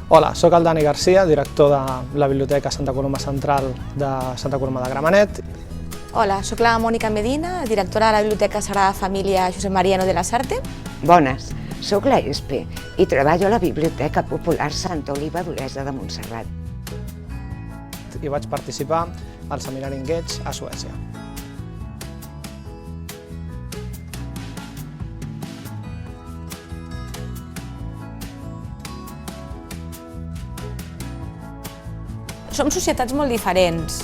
Hola, soc el Dani Garcia, director de la Biblioteca Santa Coloma Central de Santa Coloma de Gramenet. Hola, soc la Mònica Medina, directora de la Biblioteca Sagrada Família Josep Mariano de Lasarte. Bones, soc la Espe i treballo a la Biblioteca Popular Santa Oliva d'Olesa de Montserrat. I vaig participar al seminari Engage a Suècia. Som societats molt diferents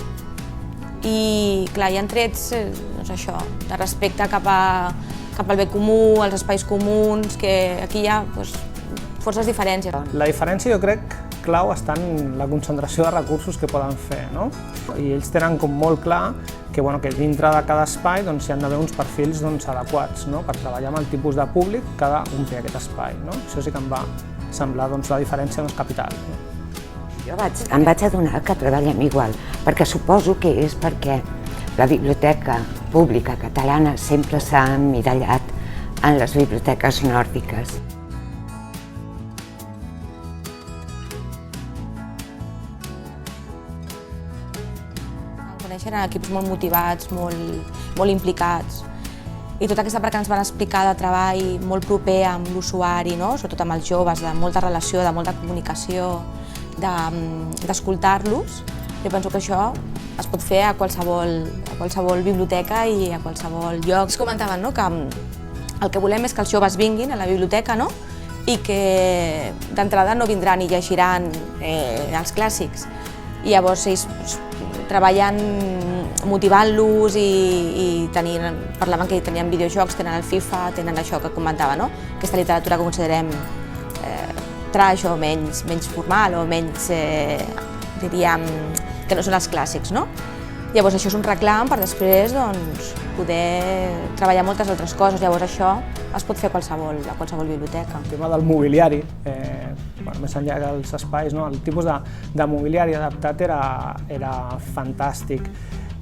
i, clar, hi ha trets de respecte cap al bé comú, als espais comuns, que aquí hi ha forces diferències. La diferència, jo crec, clau està en la concentració de recursos que poden fer, no? I ells tenen com molt clar que dintre de cada espai hi han d'haver uns perfils adequats per treballar amb el tipus de públic que ha d'omplir aquest espai. Això sí que em va semblar la diferència capital. Jo em vaig adonar que treballem igual, perquè suposo que és perquè la biblioteca pública catalana sempre s'ha emmirallat en les biblioteques nòrdiques. Eren equips molt motivats, molt implicats, i tota aquesta part que ens van explicar de treball molt proper amb l'usuari, sobretot amb els joves, de molta relació, de molta comunicació, d'escoltar-los. Jo penso que això es pot fer a qualsevol biblioteca i a qualsevol lloc. Ells comentaven que el que volem és que els joves vinguin a la biblioteca i que d'entrada no vindran i llegiran els clàssics. I llavors ells treballen motivant-los i parlaven que tenien videojocs, tenen el FIFA, tenen això que comentava, aquesta literatura que considerem trash o menys formal o menys, diríem, que no són els clàssics. Llavors això és un reclam per després poder treballar moltes altres coses. Llavors això es pot fer a qualsevol biblioteca. El tema del mobiliari, més enllà dels espais, el tipus de mobiliari adaptat era fantàstic.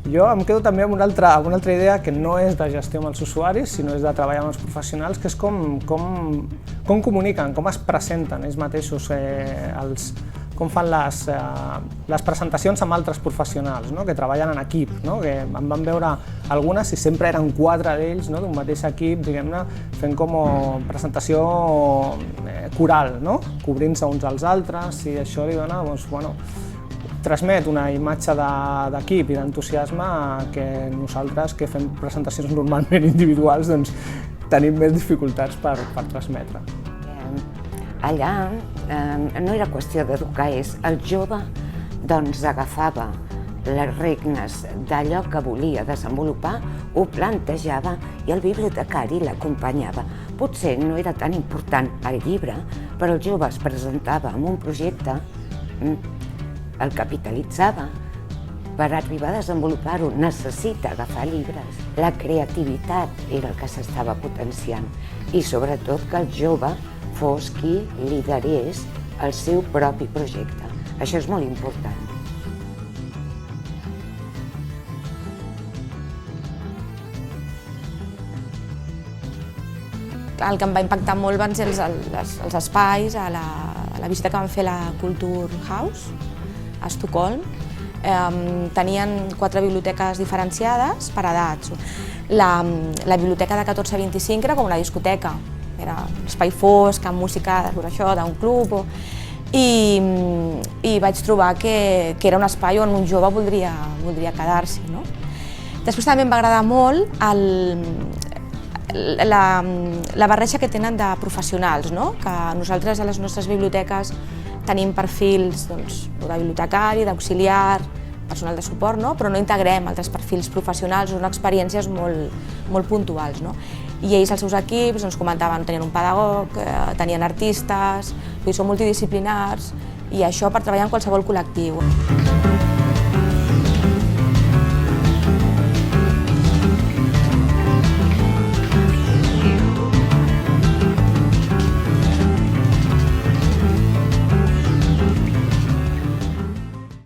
Jo em quedo també amb una altra idea que no és de gestió amb els usuaris, sinó és de treballar amb els professionals, que és com comuniquen, com es presenten ells mateixos, com fan les presentacions amb altres professionals que treballen en equip. En vam veure algunes i sempre eren 4 d'ells d'un mateix equip, diguem-ne, fent com presentació coral, cobrint-se uns als altres, i això li dona, transmet una imatge d'equip i d'entusiasme que nosaltres, que fem presentacions normalment individuals, tenim més dificultats per transmetre. Allà no era qüestió d'educar, el jove agafava les regnes d'allò que volia desenvolupar, ho plantejava i el bibliotecari l'acompanyava. Potser no era tan important el llibre, però el jove es presentava amb un projecte, el capitalitzava. Per arribar a desenvolupar-ho necessita agafar llibres. La creativitat era el que s'estava potenciant i sobretot que el jove fos qui liderés el seu propi projecte. Això és molt important. El que em va impactar molt van ser els espais, a la visita que vam fer a la Culture House, a Estocolm. Tenien 4 biblioteques diferenciades per edats. La biblioteca de 14 a 25 era com una discoteca, era un espai fosc, amb música d'un club, i vaig trobar que era un espai on un jove voldria quedar-s'hi. Després també em va agradar molt la barreja que tenen de professionals, que nosaltres a les nostres biblioteques tenim perfils de bibliotecari, d'auxiliar, personal de suport, però no integrem altres perfils professionals, són experiències molt puntuals. I ells, els seus equips, ens comentaven, tenien un pedagog, tenien artistes, són multidisciplinars, i això per treballar en qualsevol col·lectiu.